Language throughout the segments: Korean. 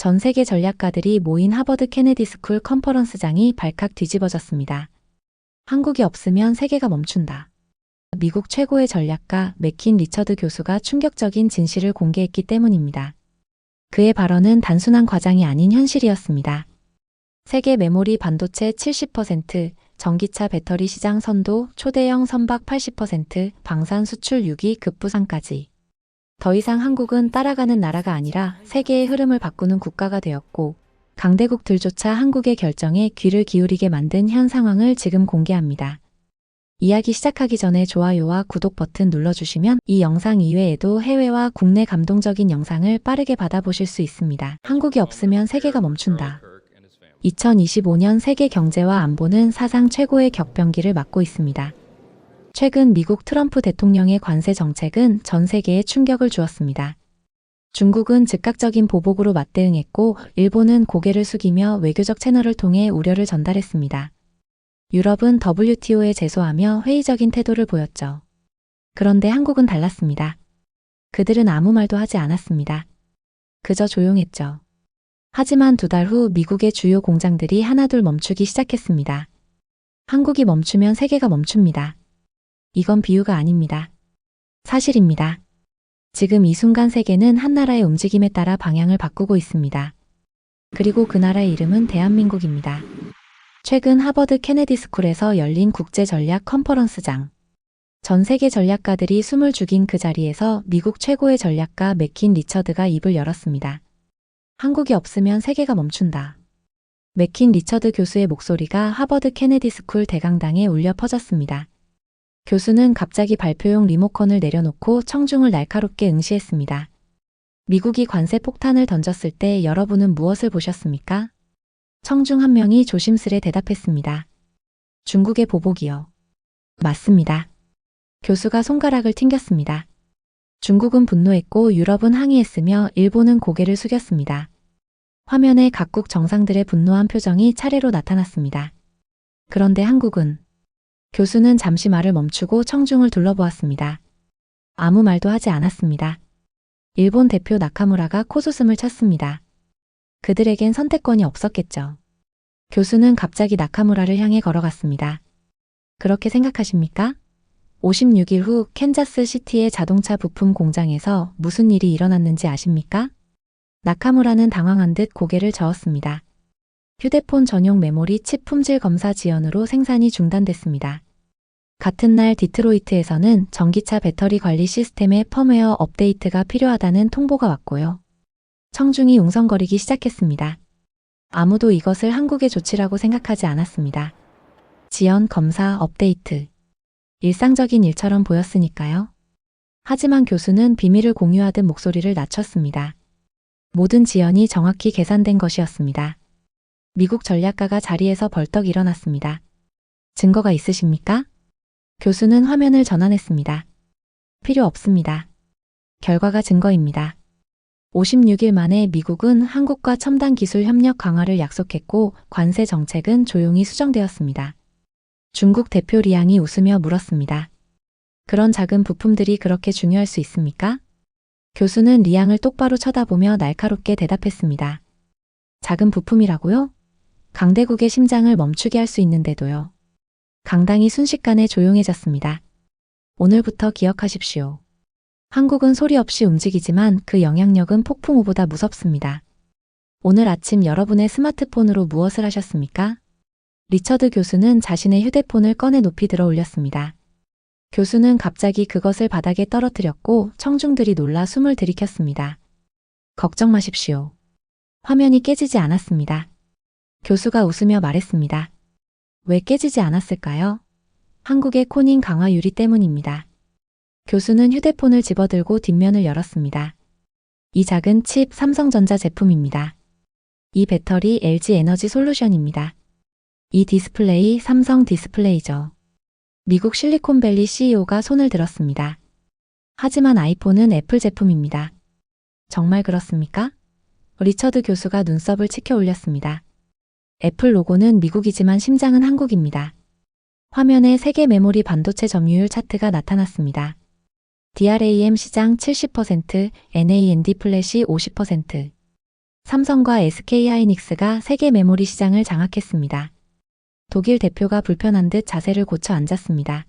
전 세계 전략가들이 모인 하버드 케네디 스쿨 컨퍼런스장이 발칵 뒤집어졌습니다. 한국이 없으면 세계가 멈춘다. 미국 최고의 전략가 맥킨 리처드 교수가 충격적인 진실을 공개했기 때문입니다. 그의 발언은 단순한 과장이 아닌 현실이었습니다. 세계 메모리 반도체 70%, 전기차 배터리 시장 선도, 초대형 선박 80%, 방산 수출 6위 급부상까지. 더 이상 한국은 따라가는 나라가 아니라 세계의 흐름을 바꾸는 국가가 되었고, 강대국들조차 한국의 결정에 귀를 기울이게 만든 현 상황을 지금 공개합니다. 이야기 시작하기 전에 좋아요와 구독 버튼 눌러주시면 이 영상 이외에도 해외와 국내 감동적인 영상을 빠르게 받아보실 수 있습니다. 한국이 없으면 세계가 멈춘다. 2025년 세계 경제와 안보는 사상 최고의 격변기를 맞고 있습니다. 최근 미국 트럼프 대통령의 관세 정책은 전 세계에 충격을 주었습니다. 중국은 즉각적인 보복으로 맞대응했고, 일본은 고개를 숙이며 외교적 채널을 통해 우려를 전달했습니다. 유럽은 WTO에 제소하며 회의적인 태도를 보였죠. 그런데 한국은 달랐습니다. 그들은 아무 말도 하지 않았습니다. 그저 조용했죠. 하지만 2달 후 미국의 주요 공장들이 하나둘 멈추기 시작했습니다. 한국이 멈추면 세계가 멈춥니다. 이건 비유가 아닙니다. 사실입니다. 지금 이 순간 세계는 한 나라의 움직임에 따라 방향을 바꾸고 있습니다. 그리고 그 나라의 이름은 대한민국입니다. 최근 하버드 케네디 스쿨에서 열린 국제 전략 컨퍼런스장. 전 세계 전략가들이 숨을 죽인 그 자리에서 미국 최고의 전략가 맥킨 리처드가 입을 열었습니다. 한국이 없으면 세계가 멈춘다. 맥킨 리처드 교수의 목소리가 하버드 케네디 스쿨 대강당에 울려 퍼졌습니다. 교수는 갑자기 발표용 리모컨을 내려놓고 청중을 날카롭게 응시했습니다. 미국이 관세 폭탄을 던졌을 때 여러분은 무엇을 보셨습니까? 청중 한 명이 조심스레 대답했습니다. 중국의 보복이요. 맞습니다. 교수가 손가락을 튕겼습니다. 중국은 분노했고 유럽은 항의했으며 일본은 고개를 숙였습니다. 화면에 각국 정상들의 분노한 표정이 차례로 나타났습니다. 그런데 한국은? 교수는 잠시 말을 멈추고 청중을 둘러보았습니다. 아무 말도 하지 않았습니다. 일본 대표 나카무라가 코웃음을 쳤습니다. 그들에겐 선택권이 없었겠죠. 교수는 갑자기 나카무라를 향해 걸어갔습니다. 그렇게 생각하십니까? 56일 후 캔자스 시티의 자동차 부품 공장에서 무슨 일이 일어났는지 아십니까? 나카무라는 당황한 듯 고개를 저었습니다. 휴대폰 전용 메모리 칩 품질 검사 지연으로 생산이 중단됐습니다. 같은 날 디트로이트에서는 전기차 배터리 관리 시스템의 펌웨어 업데이트가 필요하다는 통보가 왔고요. 청중이 웅성거리기 시작했습니다. 아무도 이것을 한국의 조치라고 생각하지 않았습니다. 지연, 검사, 업데이트. 일상적인 일처럼 보였으니까요. 하지만 교수는 비밀을 공유하듯 목소리를 낮췄습니다. 모든 지연이 정확히 계산된 것이었습니다. 미국 전략가가 자리에서 벌떡 일어났습니다. 증거가 있으십니까? 교수는 화면을 전환했습니다. 필요 없습니다. 결과가 증거입니다. 56일 만에 미국은 한국과 첨단 기술 협력 강화를 약속했고 관세 정책은 조용히 수정되었습니다. 중국 대표 리양이 웃으며 물었습니다. 그런 작은 부품들이 그렇게 중요할 수 있습니까? 교수는 리양을 똑바로 쳐다보며 날카롭게 대답했습니다. 작은 부품이라고요? 강대국의 심장을 멈추게 할 수 있는데도요. 강당이 순식간에 조용해졌습니다. 오늘부터 기억하십시오. 한국은 소리 없이 움직이지만 그 영향력은 폭풍우보다 무섭습니다. 오늘 아침 여러분의 스마트폰으로 무엇을 하셨습니까? 리처드 교수는 자신의 휴대폰을 꺼내 높이 들어 올렸습니다. 교수는 갑자기 그것을 바닥에 떨어뜨렸고 청중들이 놀라 숨을 들이켰습니다. 걱정 마십시오. 화면이 깨지지 않았습니다. 교수가 웃으며 말했습니다. 왜 깨지지 않았을까요? 한국의 코닝 강화 유리 때문입니다. 교수는 휴대폰을 집어들고 뒷면을 열었습니다. 이 작은 칩 삼성전자 제품입니다. 이 배터리 LG 에너지 솔루션입니다. 이 디스플레이 삼성 디스플레이죠. 미국 실리콘밸리 CEO가 손을 들었습니다. 하지만 아이폰은 애플 제품입니다. 정말 그렇습니까? 리처드 교수가 눈썹을 치켜 올렸습니다. 애플 로고는 미국이지만 심장은 한국입니다. 화면에 세계 메모리 반도체 점유율 차트가 나타났습니다. DRAM 시장 70%, NAND 플래시 50%. 삼성과 SK하이닉스가 세계 메모리 시장을 장악했습니다. 독일 대표가 불편한 듯 자세를 고쳐 앉았습니다.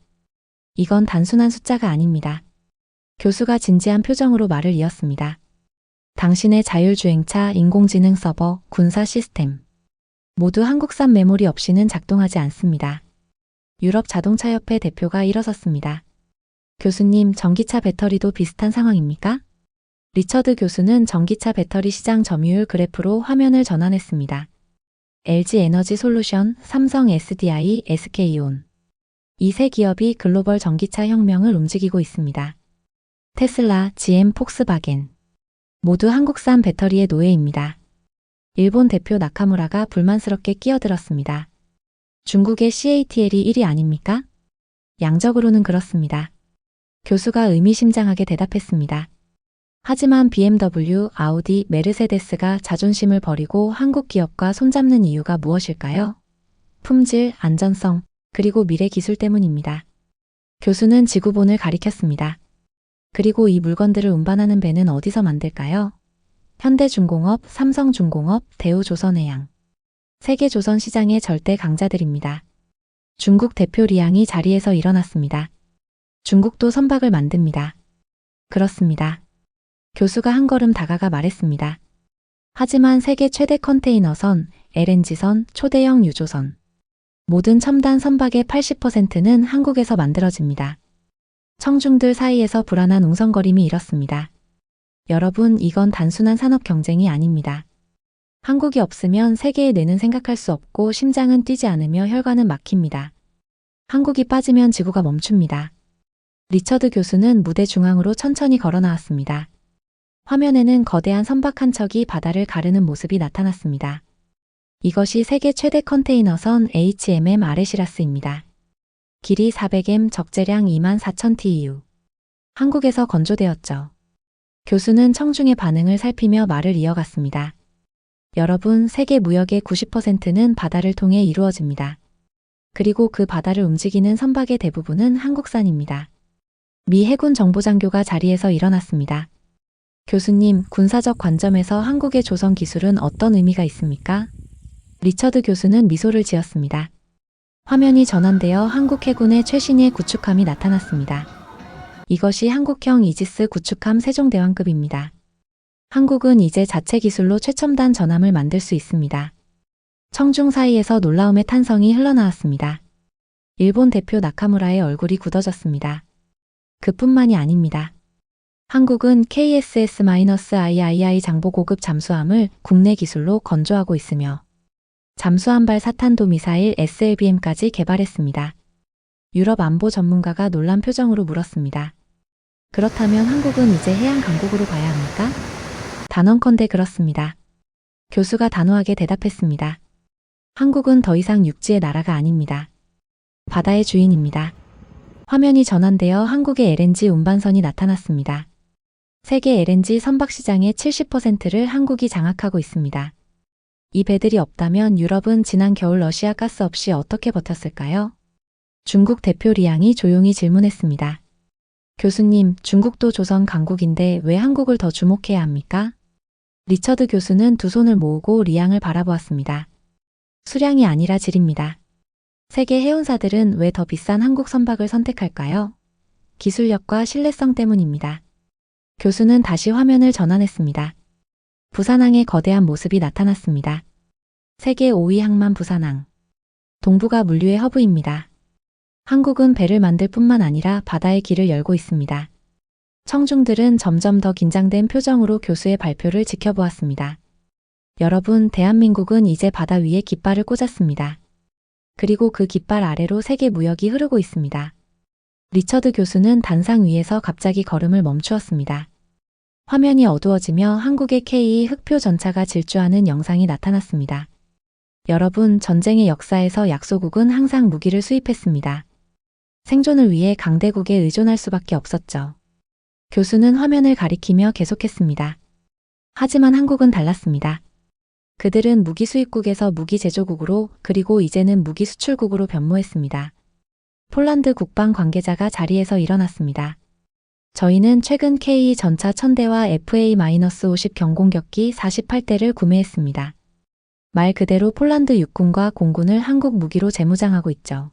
이건 단순한 숫자가 아닙니다. 교수가 진지한 표정으로 말을 이었습니다. 당신의 자율주행차, 인공지능 서버, 군사 시스템 모두 한국산 메모리 없이는 작동하지 않습니다. 유럽 자동차협회 대표가 일어섰습니다. 교수님, 전기차 배터리도 비슷한 상황입니까? 리처드 교수는 전기차 배터리 시장 점유율 그래프로 화면을 전환했습니다. LG 에너지 솔루션, 삼성 SDI, SK온. 이 세 기업이 글로벌 전기차 혁명을 움직이고 있습니다. 테슬라, GM, 폭스바겐. 모두 한국산 배터리의 노예입니다. 일본 대표 나카무라가 불만스럽게 끼어들었습니다. 중국의 CATL이 1위 아닙니까? 양적으로는 그렇습니다. 교수가 의미심장하게 대답했습니다. 하지만 BMW, 아우디, 메르세데스가 자존심을 버리고 한국 기업과 손잡는 이유가 무엇일까요? 품질, 안전성, 그리고 미래 기술 때문입니다. 교수는 지구본을 가리켰습니다. 그리고 이 물건들을 운반하는 배는 어디서 만들까요? 현대중공업, 삼성중공업, 대우조선해양. 세계 조선 시장의 절대 강자들입니다. 중국 대표 리양이 자리에서 일어났습니다. 중국도 선박을 만듭니다. 그렇습니다. 교수가 한 걸음 다가가 말했습니다. 하지만 세계 최대 컨테이너선, LNG선, 초대형 유조선. 모든 첨단 선박의 80%는 한국에서 만들어집니다. 청중들 사이에서 불안한 웅성거림이 일었습니다. 여러분, 이건 단순한 산업 경쟁이 아닙니다. 한국이 없으면 세계의 뇌는 생각할 수 없고 심장은 뛰지 않으며 혈관은 막힙니다. 한국이 빠지면 지구가 멈춥니다. 리처드 교수는 무대 중앙으로 천천히 걸어 나왔습니다. 화면에는 거대한 선박 한 척이 바다를 가르는 모습이 나타났습니다. 이것이 세계 최대 컨테이너선 HMM 아레시라스입니다. 길이 400m, 적재량 24,000 TEU. 한국에서 건조되었죠. 교수는 청중의 반응을 살피며 말을 이어갔습니다. 여러분, 세계 무역의 90%는 바다를 통해 이루어집니다. 그리고 그 바다를 움직이는 선박의 대부분은 한국산입니다. 미 해군 정보장교가 자리에서 일어났습니다. 교수님, 군사적 관점에서 한국의 조선 기술은 어떤 의미가 있습니까? 리처드 교수는 미소를 지었습니다. 화면이 전환되어 한국 해군의 최신의 구축함이 나타났습니다. 이것이 한국형 이지스 구축함 세종대왕급입니다. 한국은 이제 자체 기술로 최첨단 전함을 만들 수 있습니다. 청중 사이에서 놀라움의 탄성이 흘러나왔습니다. 일본 대표 나카무라의 얼굴이 굳어졌습니다. 그뿐만이 아닙니다. 한국은 KSS-III 장보 고급 잠수함을 국내 기술로 건조하고 있으며 잠수함발 사탄도 미사일 SLBM까지 개발했습니다. 유럽 안보 전문가가 놀란 표정으로 물었습니다. 그렇다면 한국은 이제 해양 강국으로 봐야 합니까? 단언컨대 그렇습니다. 교수가 단호하게 대답했습니다. 한국은 더 이상 육지의 나라가 아닙니다. 바다의 주인입니다. 화면이 전환되어 한국의 LNG 운반선이 나타났습니다. 세계 LNG 선박 시장의 70%를 한국이 장악하고 있습니다. 이 배들이 없다면 유럽은 지난 겨울 러시아 가스 없이 어떻게 버텼을까요? 중국 대표 리양이 조용히 질문했습니다. 교수님, 중국도 조선 강국인데 왜 한국을 더 주목해야 합니까? 리처드 교수는 두 손을 모으고 리양을 바라보았습니다. 수량이 아니라 질입니다. 세계 해운사들은 왜 더 비싼 한국 선박을 선택할까요? 기술력과 신뢰성 때문입니다. 교수는 다시 화면을 전환했습니다. 부산항의 거대한 모습이 나타났습니다. 세계 5위 항만 부산항. 동북아 물류의 허브입니다. 한국은 배를 만들 뿐만 아니라 바다의 길을 열고 있습니다. 청중들은 점점 더 긴장된 표정으로 교수의 발표를 지켜보았습니다. 여러분, 대한민국은 이제 바다 위에 깃발을 꽂았습니다. 그리고 그 깃발 아래로 세계 무역이 흐르고 있습니다. 리처드 교수는 단상 위에서 갑자기 걸음을 멈추었습니다. 화면이 어두워지며 한국의 K 흑표 전차가 질주하는 영상이 나타났습니다. 여러분, 전쟁의 역사에서 약소국은 항상 무기를 수입했습니다. 생존을 위해 강대국에 의존할 수밖에 없었죠. 교수는 화면을 가리키며 계속했습니다. 하지만 한국은 달랐습니다. 그들은 무기 수입국에서 무기 제조국으로 그리고 이제는 무기 수출국으로 변모했습니다. 폴란드 국방 관계자가 자리에서 일어났습니다. 저희는 최근 K 전차 1000대와 FA-50 경공격기 48대를 구매했습니다. 말 그대로 폴란드 육군과 공군을 한국 무기로 재무장하고 있죠.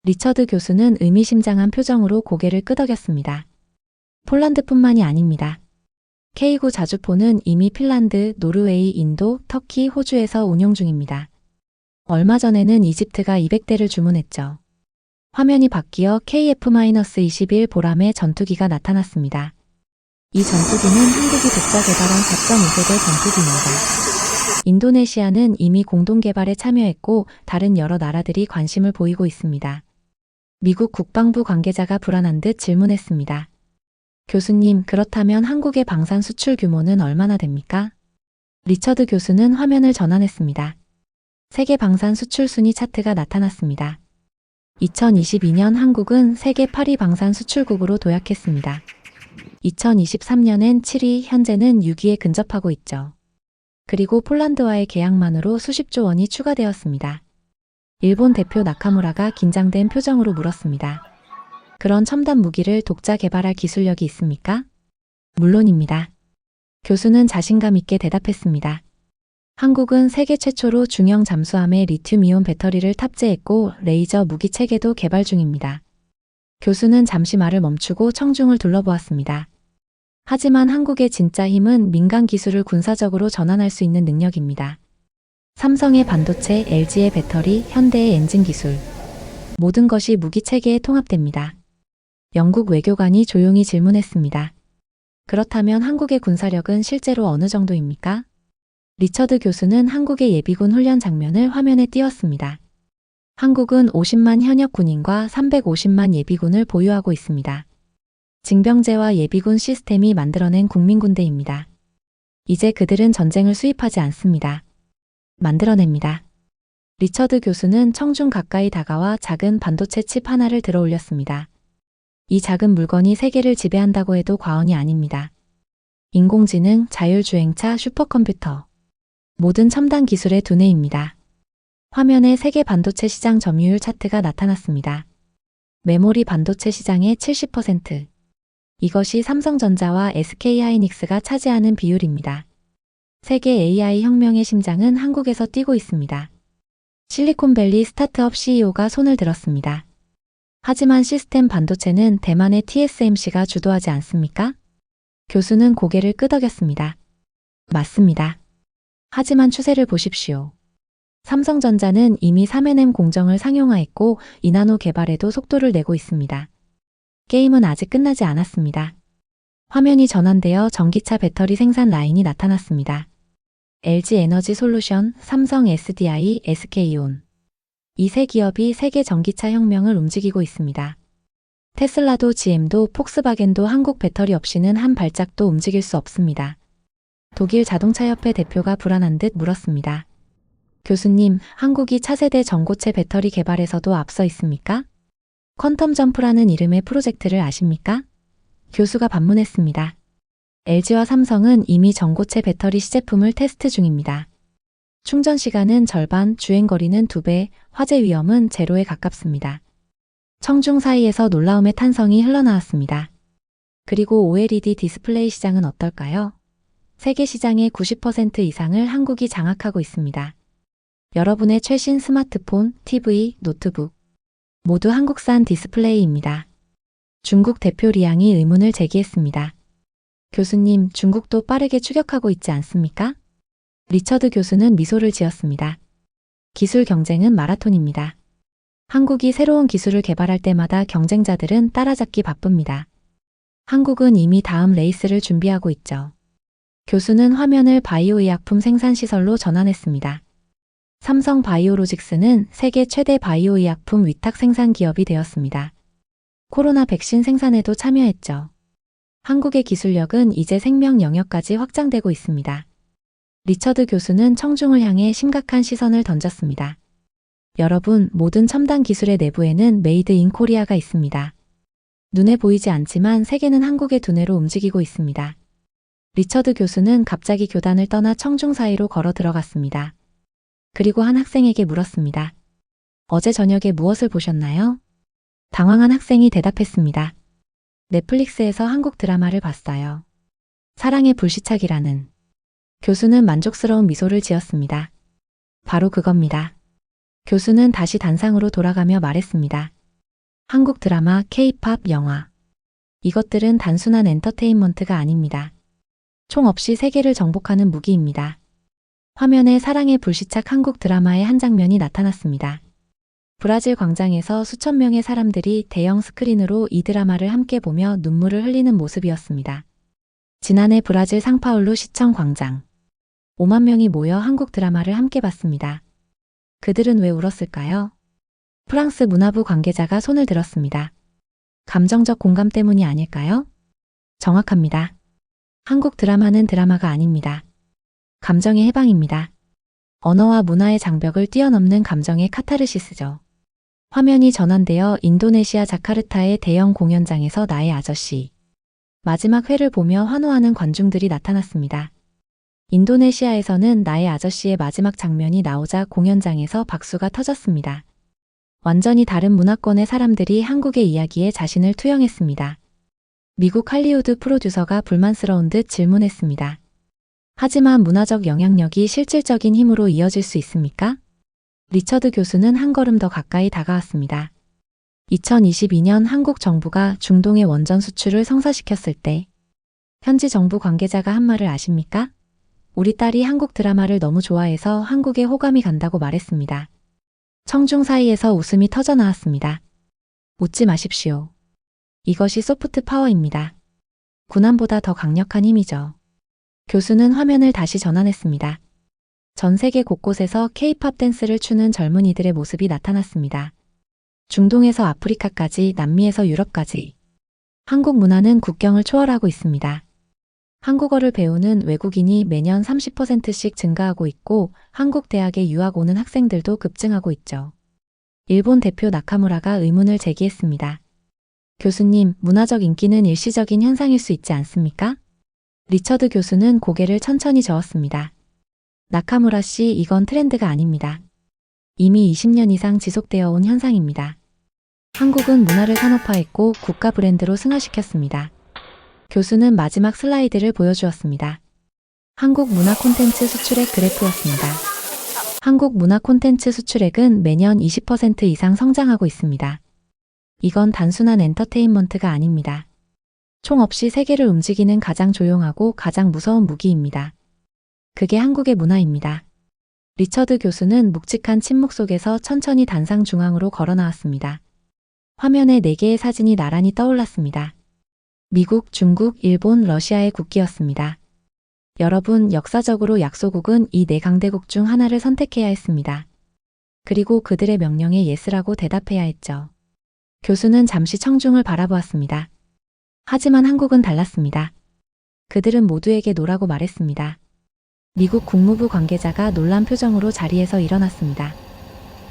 리처드 교수는 의미심장한 표정으로 고개를 끄덕였습니다. 폴란드뿐만이 아닙니다. K9 자주포는 이미 핀란드, 노르웨이, 인도, 터키, 호주에서 운용 중입니다. 얼마 전에는 이집트가 200대를 주문했죠. 화면이 바뀌어 KF-21 보람의 전투기가 나타났습니다. 이 전투기는 한국이 독자 개발한 4.5세대 전투기입니다. 인도네시아는 이미 공동 개발에 참여했고 다른 여러 나라들이 관심을 보이고 있습니다. 미국 국방부 관계자가 불안한 듯 질문했습니다. 교수님, 그렇다면 한국의 방산 수출 규모는 얼마나 됩니까? 리처드 교수는 화면을 전환했습니다. 세계 방산 수출 순위 차트가 나타났습니다. 2022년 한국은 세계 8위 방산 수출국으로 도약했습니다. 2023년엔 7위, 현재는 6위에 근접하고 있죠. 그리고 폴란드와의 계약만으로 수십조 원이 추가되었습니다. 일본 대표 나카무라가 긴장된 표정으로 물었습니다. 그런 첨단 무기를 독자 개발할 기술력이 있습니까? 물론입니다. 교수는 자신감 있게 대답했습니다. 한국은 세계 최초로 중형 잠수함에 리튬이온 배터리를 탑재했고 레이저 무기 체계도 개발 중입니다. 교수는 잠시 말을 멈추고 청중을 둘러보았습니다. 하지만 한국의 진짜 힘은 민간 기술을 군사적으로 전환할 수 있는 능력입니다. 삼성의 반도체, LG의 배터리, 현대의 엔진 기술. 모든 것이 무기 체계에 통합됩니다. 영국 외교관이 조용히 질문했습니다. 그렇다면 한국의 군사력은 실제로 어느 정도입니까? 리처드 교수는 한국의 예비군 훈련 장면을 화면에 띄웠습니다. 한국은 50만 현역 군인과 350만 예비군을 보유하고 있습니다. 징병제와 예비군 시스템이 만들어낸 국민군대입니다. 이제 그들은 전쟁을 수입하지 않습니다. 만들어냅니다. 리처드 교수는 청중 가까이 다가와 작은 반도체 칩 하나를 들어 올렸습니다. 이 작은 물건이 세계를 지배한다고 해도 과언이 아닙니다. 인공지능, 자율주행차, 슈퍼컴퓨터. 모든 첨단 기술의 두뇌입니다. 화면에 세계 반도체 시장 점유율 차트가 나타났습니다. 메모리 반도체 시장의 70%. 이것이 삼성전자와 SK하이닉스가 차지하는 비율입니다. 세계 AI 혁명의 심장은 한국에서 뛰고 있습니다. 실리콘밸리 스타트업 CEO가 손을 들었습니다. 하지만 시스템 반도체는 대만의 TSMC가 주도하지 않습니까? 교수는 고개를 끄덕였습니다. 맞습니다. 하지만 추세를 보십시오. 삼성전자는 이미 3nm 공정을 상용화했고 2나노 개발에도 속도를 내고 있습니다. 게임은 아직 끝나지 않았습니다. 화면이 전환되어 전기차 배터리 생산 라인이 나타났습니다. LG 에너지 솔루션, 삼성 SDI, SK온. 이 세 기업이 세계 전기차 혁명을 움직이고 있습니다. 테슬라도 GM도 폭스바겐도 한국 배터리 없이는 한 발짝도 움직일 수 없습니다. 독일 자동차협회 대표가 불안한 듯 물었습니다. 교수님, 한국이 차세대 전고체 배터리 개발에서도 앞서 있습니까? 퀀텀 점프라는 이름의 프로젝트를 아십니까? 교수가 반문했습니다. LG와 삼성은 이미 전고체 배터리 시제품을 테스트 중입니다. 충전 시간은 절반, 주행거리는 2배, 화재 위험은 제로에 가깝습니다. 청중 사이에서 놀라움의 탄성이 흘러나왔습니다. 그리고 OLED 디스플레이 시장은 어떨까요? 세계 시장의 90% 이상을 한국이 장악하고 있습니다. 여러분의 최신 스마트폰, TV, 노트북 모두 한국산 디스플레이입니다. 중국 대표 리앙이 의문을 제기했습니다. 교수님, 중국도 빠르게 추격하고 있지 않습니까? 리처드 교수는 미소를 지었습니다. 기술 경쟁은 마라톤입니다. 한국이 새로운 기술을 개발할 때마다 경쟁자들은 따라잡기 바쁩니다. 한국은 이미 다음 레이스를 준비하고 있죠. 교수는 화면을 바이오 의약품 생산 시설로 전환했습니다. 삼성 바이오로직스는 세계 최대 바이오 의약품 위탁 생산 기업이 되었습니다. 코로나 백신 생산에도 참여했죠. 한국의 기술력은 이제 생명 영역까지 확장되고 있습니다. 리처드 교수는 청중을 향해 심각한 시선을 던졌습니다. 여러분, 모든 첨단 기술의 내부에는 메이드 인 코리아가 있습니다. 눈에 보이지 않지만 세계는 한국의 두뇌로 움직이고 있습니다. 리처드 교수는 갑자기 교단을 떠나 청중 사이로 걸어 들어갔습니다. 그리고 한 학생에게 물었습니다. 어제 저녁에 무엇을 보셨나요? 당황한 학생이 대답했습니다. 넷플릭스에서 한국 드라마를 봤어요. 사랑의 불시착이라는. 교수는 만족스러운 미소를 지었습니다. 바로 그겁니다. 교수는 다시 단상으로 돌아가며 말했습니다. 한국 드라마, K-팝, 영화. 이것들은 단순한 엔터테인먼트가 아닙니다. 총 없이 세계를 정복하는 무기입니다. 화면에 사랑의 불시착 한국 드라마의 한 장면이 나타났습니다. 브라질 광장에서 수천 명의 사람들이 대형 스크린으로 이 드라마를 함께 보며 눈물을 흘리는 모습이었습니다. 지난해 브라질 상파울루 시청 광장. 5만 명이 모여 한국 드라마를 함께 봤습니다. 그들은 왜 울었을까요? 프랑스 문화부 관계자가 손을 들었습니다. 감정적 공감 때문이 아닐까요? 정확합니다. 한국 드라마는 드라마가 아닙니다. 감정의 해방입니다. 언어와 문화의 장벽을 뛰어넘는 감정의 카타르시스죠. 화면이 전환되어 인도네시아 자카르타의 대형 공연장에서 나의 아저씨. 마지막 회를 보며 환호하는 관중들이 나타났습니다. 인도네시아에서는 나의 아저씨의 마지막 장면이 나오자 공연장에서 박수가 터졌습니다. 완전히 다른 문화권의 사람들이 한국의 이야기에 자신을 투영했습니다. 미국 할리우드 프로듀서가 불만스러운 듯 질문했습니다. 하지만 문화적 영향력이 실질적인 힘으로 이어질 수 있습니까? 리처드 교수는 한 걸음 더 가까이 다가왔습니다. 2022년 한국 정부가 중동의 원전 수출을 성사시켰을 때 현지 정부 관계자가 한 말을 아십니까? 우리 딸이 한국 드라마를 너무 좋아해서 한국에 호감이 간다고 말했습니다. 청중 사이에서 웃음이 터져 나왔습니다. 웃지 마십시오. 이것이 소프트 파워입니다. 군함보다 더 강력한 힘이죠. 교수는 화면을 다시 전환했습니다. 전 세계 곳곳에서 K-팝 댄스를 추는 젊은이들의 모습이 나타났습니다. 중동에서 아프리카까지, 남미에서 유럽까지. 한국 문화는 국경을 초월하고 있습니다. 한국어를 배우는 외국인이 매년 30%씩 증가하고 있고 한국 대학에 유학 오는 학생들도 급증하고 있죠. 일본 대표 나카무라가 의문을 제기했습니다. 교수님, 문화적 인기는 일시적인 현상일 수 있지 않습니까? 리처드 교수는 고개를 천천히 저었습니다. 나카무라 씨, 이건 트렌드가 아닙니다. 이미 20년 이상 지속되어 온 현상입니다. 한국은 문화를 산업화했고 국가 브랜드로 승화시켰습니다. 교수는 마지막 슬라이드를 보여주었습니다. 한국 문화 콘텐츠 수출액 그래프였습니다. 한국 문화 콘텐츠 수출액은 매년 20% 이상 성장하고 있습니다. 이건 단순한 엔터테인먼트가 아닙니다. 총 없이 세계를 움직이는 가장 조용하고 가장 무서운 무기입니다. 그게 한국의 문화입니다. 리처드 교수는 묵직한 침묵 속에서 천천히 단상 중앙으로 걸어 나왔습니다. 화면에 4개의 사진이 나란히 떠올랐습니다. 미국, 중국, 일본, 러시아의 국기였습니다. 여러분, 역사적으로 약소국은 이 4강대국 중 하나를 선택해야 했습니다. 그리고 그들의 명령에 예스라고 대답해야 했죠. 교수는 잠시 청중을 바라보았습니다. 하지만 한국은 달랐습니다. 그들은 모두에게 노라고 말했습니다. 미국 국무부 관계자가 놀란 표정으로 자리에서 일어났습니다.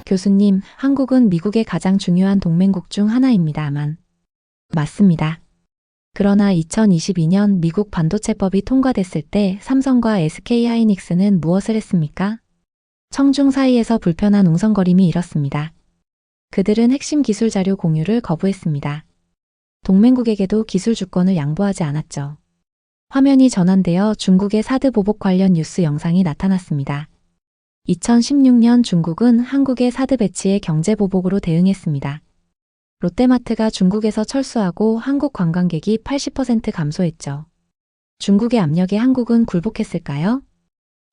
교수님, 한국은 미국의 가장 중요한 동맹국 중 하나입니다만. 맞습니다. 그러나 2022년 미국 반도체법이 통과됐을 때 삼성과 SK하이닉스는 무엇을 했습니까? 청중 사이에서 불편한 웅성거림이 일었습니다. 그들은 핵심 기술 자료 공유를 거부했습니다. 동맹국에게도 기술 주권을 양보하지 않았죠. 화면이 전환되어 중국의 사드 보복 관련 뉴스 영상이 나타났습니다. 2016년 중국은 한국의 사드 배치에 경제 보복으로 대응했습니다. 롯데마트가 중국에서 철수하고 한국 관광객이 80% 감소했죠. 중국의 압력에 한국은 굴복했을까요?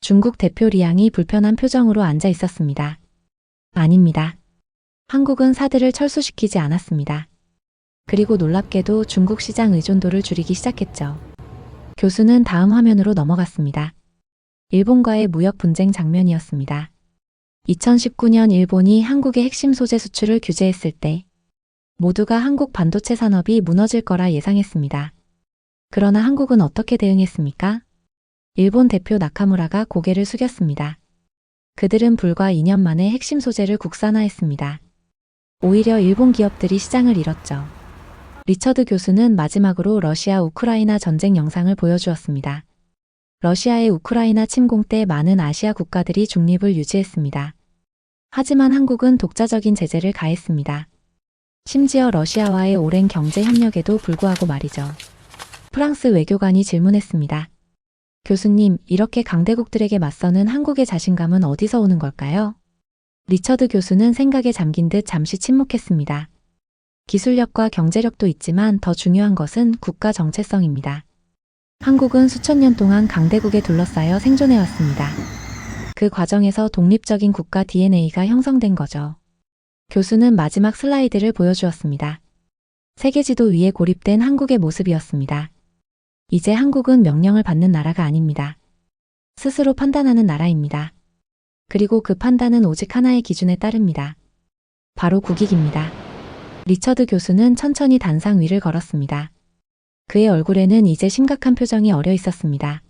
중국 대표 리양이 불편한 표정으로 앉아 있었습니다. 아닙니다. 한국은 사드를 철수시키지 않았습니다. 그리고 놀랍게도 중국 시장 의존도를 줄이기 시작했죠. 교수는 다음 화면으로 넘어갔습니다. 일본과의 무역 분쟁 장면이었습니다. 2019년 일본이 한국의 핵심 소재 수출을 규제했을 때 모두가 한국 반도체 산업이 무너질 거라 예상했습니다. 그러나 한국은 어떻게 대응했습니까? 일본 대표 나카무라가 고개를 숙였습니다. 그들은 불과 2년 만에 핵심 소재를 국산화했습니다. 오히려 일본 기업들이 시장을 잃었죠. 리처드 교수는 마지막으로 러시아 우크라이나 전쟁 영상을 보여주었습니다. 러시아의 우크라이나 침공 때 많은 아시아 국가들이 중립을 유지했습니다. 하지만 한국은 독자적인 제재를 가했습니다. 심지어 러시아와의 오랜 경제 협력에도 불구하고 말이죠. 프랑스 외교관이 질문했습니다. 교수님, 이렇게 강대국들에게 맞서는 한국의 자신감은 어디서 오는 걸까요? 리처드 교수는 생각에 잠긴 듯 잠시 침묵했습니다. 기술력과 경제력도 있지만 더 중요한 것은 국가 정체성입니다. 한국은 수천 년 동안 강대국에 둘러싸여 생존해왔습니다. 그 과정에서 독립적인 국가 DNA가 형성된 거죠. 교수는 마지막 슬라이드를 보여주었습니다. 세계지도 위에 고립된 한국의 모습이었습니다. 이제 한국은 명령을 받는 나라가 아닙니다. 스스로 판단하는 나라입니다. 그리고 그 판단은 오직 하나의 기준에 따릅니다. 바로 국익입니다. 리처드 교수는 천천히 단상 위를 걸었습니다. 그의 얼굴에는 이제 심각한 표정이 어려 있었습니다.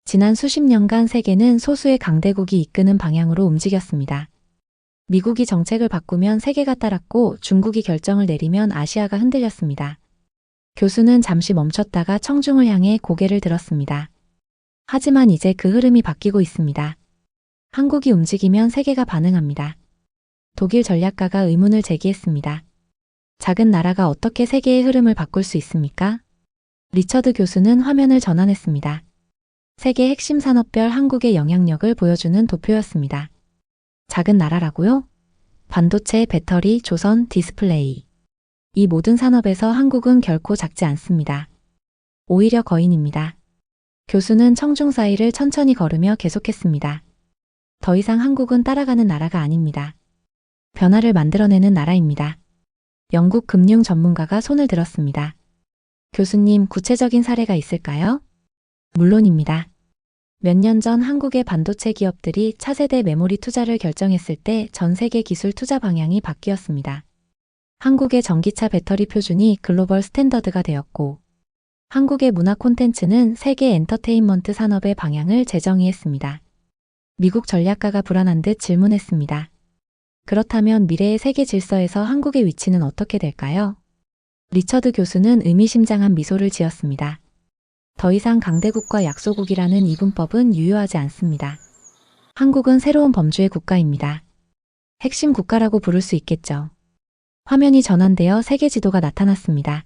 지난 수십 년간 세계는 소수의 강대국이 이끄는 방향으로 움직였습니다. 미국이 정책을 바꾸면 세계가 따랐고 중국이 결정을 내리면 아시아가 흔들렸습니다. 교수는 잠시 멈췄다가 청중을 향해 고개를 들었습니다. 하지만 이제 그 흐름이 바뀌고 있습니다. 한국이 움직이면 세계가 반응합니다. 독일 전략가가 의문을 제기했습니다. 작은 나라가 어떻게 세계의 흐름을 바꿀 수 있습니까? 리처드 교수는 화면을 전환했습니다. 세계 핵심 산업별 한국의 영향력을 보여주는 도표였습니다. 작은 나라라고요? 반도체, 배터리, 조선, 디스플레이. 이 모든 산업에서 한국은 결코 작지 않습니다. 오히려 거인입니다. 교수는 청중 사이를 천천히 걸으며 계속했습니다. 더 이상 한국은 따라가는 나라가 아닙니다. 변화를 만들어내는 나라입니다. 영국 금융 전문가가 손을 들었습니다. 교수님, 구체적인 사례가 있을까요? 물론입니다. 몇 년 전 한국의 반도체 기업들이 차세대 메모리 투자를 결정했을 때 전 세계 기술 투자 방향이 바뀌었습니다. 한국의 전기차 배터리 표준이 글로벌 스탠더드가 되었고, 한국의 문화 콘텐츠는 세계 엔터테인먼트 산업의 방향을 재정의했습니다. 미국 전략가가 불안한 듯 질문했습니다. 그렇다면 미래의 세계 질서에서 한국의 위치는 어떻게 될까요? 리처드 교수는 의미심장한 미소를 지었습니다. 더 이상 강대국과 약소국이라는 이분법은 유효하지 않습니다. 한국은 새로운 범주의 국가입니다. 핵심 국가라고 부를 수 있겠죠. 화면이 전환되어 세계 지도가 나타났습니다.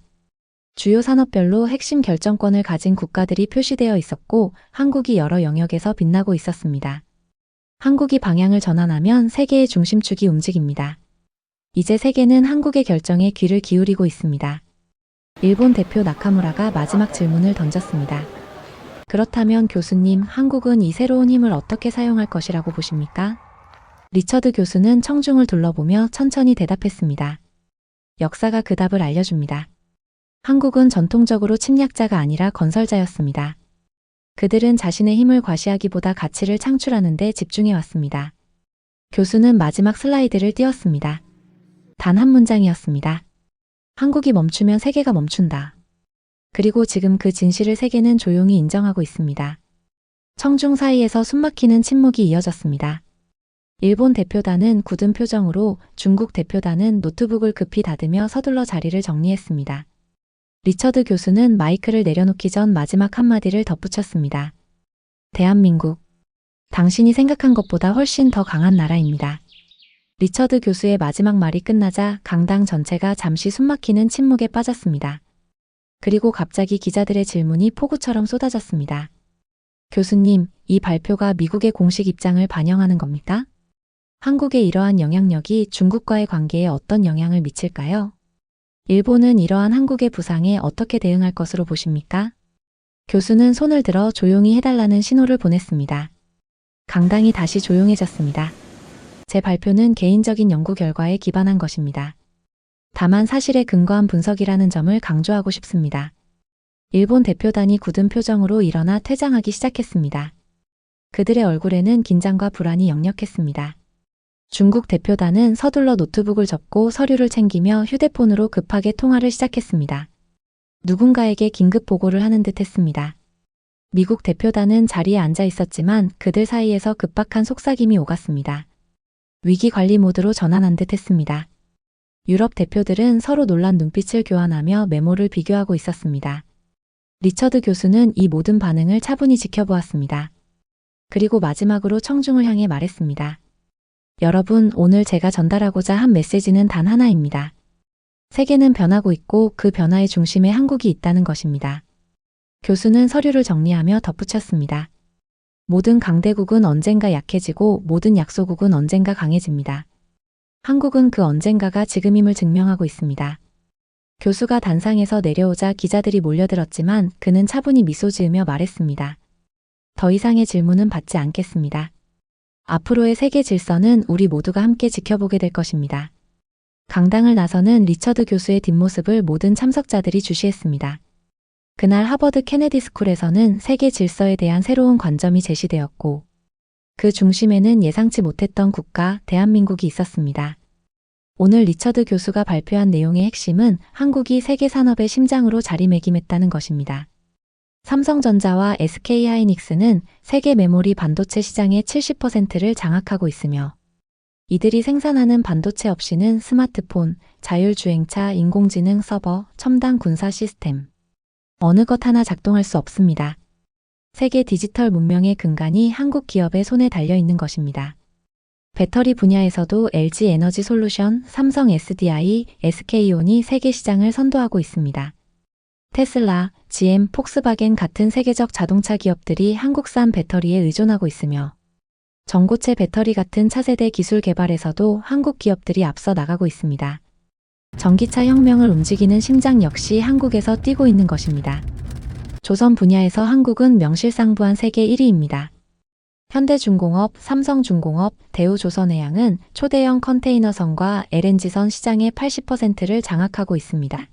주요 산업별로 핵심 결정권을 가진 국가들이 표시되어 있었고 한국이 여러 영역에서 빛나고 있었습니다. 한국이 방향을 전환하면 세계의 중심축이 움직입니다. 이제 세계는 한국의 결정에 귀를 기울이고 있습니다. 일본 대표 나카무라가 마지막 질문을 던졌습니다. 그렇다면 교수님, 한국은 이 새로운 힘을 어떻게 사용할 것이라고 보십니까? 리처드 교수는 청중을 둘러보며 천천히 대답했습니다. 역사가 그 답을 알려줍니다. 한국은 전통적으로 침략자가 아니라 건설자였습니다. 그들은 자신의 힘을 과시하기보다 가치를 창출하는 데 집중해왔습니다. 교수는 마지막 슬라이드를 띄웠습니다. 단 한 문장이었습니다. 한국이 멈추면 세계가 멈춘다. 그리고 지금 그 진실을 세계는 조용히 인정하고 있습니다. 청중 사이에서 숨막히는 침묵이 이어졌습니다. 일본 대표단은 굳은 표정으로, 중국 대표단은 노트북을 급히 닫으며 서둘러 자리를 정리했습니다. 리처드 교수는 마이크를 내려놓기 전 마지막 한마디를 덧붙였습니다. 대한민국, 당신이 생각한 것보다 훨씬 더 강한 나라입니다. 리처드 교수의 마지막 말이 끝나자 강당 전체가 잠시 숨막히는 침묵에 빠졌습니다. 그리고 갑자기 기자들의 질문이 폭우처럼 쏟아졌습니다. 교수님, 이 발표가 미국의 공식 입장을 반영하는 겁니까? 한국의 이러한 영향력이 중국과의 관계에 어떤 영향을 미칠까요? 일본은 이러한 한국의 부상에 어떻게 대응할 것으로 보십니까? 교수는 손을 들어 조용히 해달라는 신호를 보냈습니다. 강당이 다시 조용해졌습니다. 제 발표는 개인적인 연구 결과에 기반한 것입니다. 다만 사실에 근거한 분석이라는 점을 강조하고 싶습니다. 일본 대표단이 굳은 표정으로 일어나 퇴장하기 시작했습니다. 그들의 얼굴에는 긴장과 불안이 역력했습니다. 중국 대표단은 서둘러 노트북을 접고 서류를 챙기며 휴대폰으로 급하게 통화를 시작했습니다. 누군가에게 긴급 보고를 하는 듯 했습니다. 미국 대표단은 자리에 앉아 있었지만 그들 사이에서 급박한 속삭임이 오갔습니다. 위기 관리 모드로 전환한 듯 했습니다. 유럽 대표들은 서로 놀란 눈빛을 교환하며 메모를 비교하고 있었습니다. 리처드 교수는 이 모든 반응을 차분히 지켜보았습니다. 그리고 마지막으로 청중을 향해 말했습니다. 여러분, 오늘 제가 전달하고자 한 메시지는 단 하나입니다. 세계는 변하고 있고 그 변화의 중심에 한국이 있다는 것입니다. 교수는 서류를 정리하며 덧붙였습니다. 모든 강대국은 언젠가 약해지고 모든 약소국은 언젠가 강해집니다. 한국은 그 언젠가가 지금임을 증명하고 있습니다. 교수가 단상에서 내려오자 기자들이 몰려들었지만 그는 차분히 미소 지으며 말했습니다. 더 이상의 질문은 받지 않겠습니다. 앞으로의 세계 질서는 우리 모두가 함께 지켜보게 될 것입니다. 강당을 나서는 리처드 교수의 뒷모습을 모든 참석자들이 주시했습니다. 그날 하버드 케네디 스쿨에서는 세계 질서에 대한 새로운 관점이 제시되었고 그 중심에는 예상치 못했던 국가, 대한민국이 있었습니다. 오늘 리처드 교수가 발표한 내용의 핵심은 한국이 세계 산업의 심장으로 자리매김했다는 것입니다. 삼성전자와 SK하이닉스는 세계 메모리 반도체 시장의 70%를 장악하고 있으며 이들이 생산하는 반도체 없이는 스마트폰, 자율주행차, 인공지능 서버, 첨단 군사 시스템 어느 것 하나 작동할 수 없습니다. 세계 디지털 문명의 근간이 한국 기업의 손에 달려 있는 것입니다. 배터리 분야에서도 LG 에너지 솔루션, 삼성 SDI, SK온이 세계 시장을 선도하고 있습니다. 테슬라, GM, 폭스바겐 같은 세계적 자동차 기업들이 한국산 배터리에 의존하고 있으며 전고체 배터리 같은 차세대 기술 개발에서도 한국 기업들이 앞서 나가고 있습니다. 전기차 혁명을 움직이는 심장 역시 한국에서 뛰고 있는 것입니다. 조선 분야에서 한국은 명실상부한 세계 1위입니다. 현대중공업, 삼성중공업, 대우조선해양은 초대형 컨테이너선과 LNG선 시장의 80%를 장악하고 있습니다.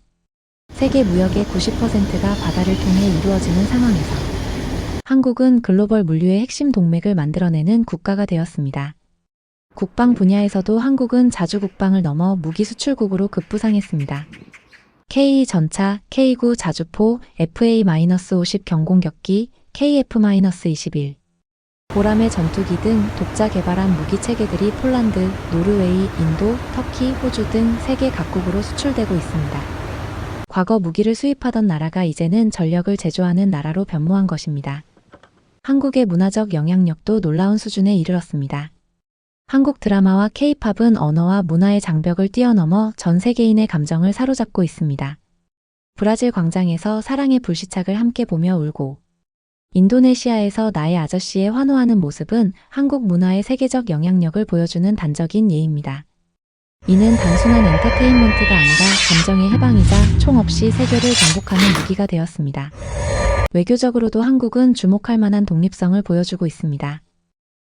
세계 무역의 90%가 바다를 통해 이루어지는 상황에서 한국은 글로벌 물류의 핵심 동맥을 만들어내는 국가가 되었습니다. 국방 분야에서도 한국은 자주 국방을 넘어 무기 수출국으로 급부상했습니다. K2전차, K9 자주포, FA-50 경공격기, KF-21, 보람의 전투기 등 독자 개발한 무기 체계들이 폴란드, 노르웨이, 인도, 터키, 호주 등 세계 각국으로 수출되고 있습니다. 과거 무기를 수입하던 나라가 이제는 전력을 제조하는 나라로 변모한 것입니다. 한국의 문화적 영향력도 놀라운 수준에 이르렀습니다. 한국 드라마와 K-팝은 언어와 문화의 장벽을 뛰어넘어 전 세계인의 감정을 사로잡고 있습니다. 브라질 광장에서 사랑의 불시착을 함께 보며 울고 인도네시아에서 나의 아저씨에 환호하는 모습은 한국 문화의 세계적 영향력을 보여주는 단적인 예입니다. 이는 단순한 엔터테인먼트가 아니라 감정의 해방이자 총 없이 세계를 정복하는 무기가 되었습니다. 외교적으로도 한국은 주목할 만한 독립성을 보여주고 있습니다.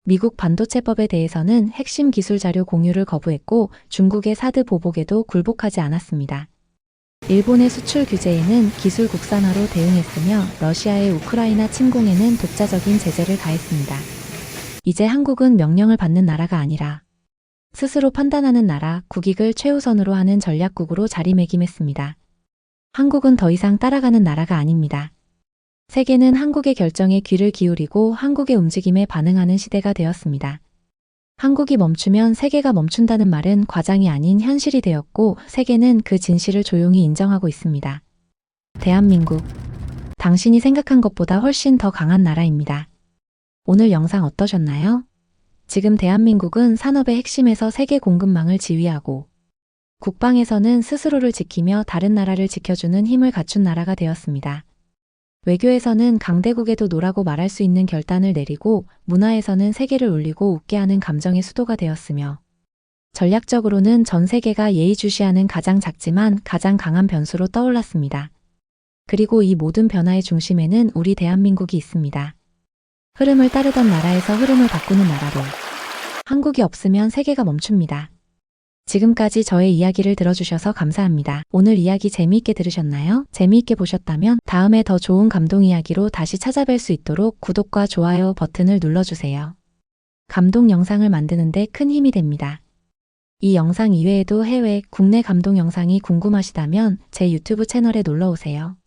미국 반도체법에 대해서는 핵심 기술 자료 공유를 거부했고 중국의 사드 보복에도 굴복하지 않았습니다. 일본의 수출 규제에는 기술 국산화로 대응했으며 러시아의 우크라이나 침공에는 독자적인 제재를 가했습니다. 이제 한국은 명령을 받는 나라가 아니라 스스로 판단하는 나라, 국익을 최우선으로 하는 전략국으로 자리매김했습니다. 한국은 더 이상 따라가는 나라가 아닙니다. 세계는 한국의 결정에 귀를 기울이고 한국의 움직임에 반응하는 시대가 되었습니다. 한국이 멈추면 세계가 멈춘다는 말은 과장이 아닌 현실이 되었고 세계는 그 진실을 조용히 인정하고 있습니다. 대한민국, 당신이 생각한 것보다 훨씬 더 강한 나라입니다. 오늘 영상 어떠셨나요? 지금 대한민국은 산업의 핵심에서 세계 공급망을 지휘하고 국방에서는 스스로를 지키며 다른 나라를 지켜주는 힘을 갖춘 나라가 되었습니다. 외교에서는 강대국에도 노라고 말할 수 있는 결단을 내리고 문화에서는 세계를 울리고 웃게 하는 감정의 수도가 되었으며 전략적으로는 전 세계가 예의주시하는 가장 작지만 가장 강한 변수로 떠올랐습니다. 그리고 이 모든 변화의 중심에는 우리 대한민국이 있습니다. 흐름을 따르던 나라에서 흐름을 바꾸는 나라로 한국이 없으면 세계가 멈춥니다. 지금까지 저의 이야기를 들어주셔서 감사합니다. 오늘 이야기 재미있게 들으셨나요? 재미있게 보셨다면 다음에 더 좋은 감동 이야기로 다시 찾아뵐 수 있도록 구독과 좋아요 버튼을 눌러주세요. 감동 영상을 만드는 데 큰 힘이 됩니다. 이 영상 이외에도 해외, 국내 감동 영상이 궁금하시다면 제 유튜브 채널에 놀러오세요.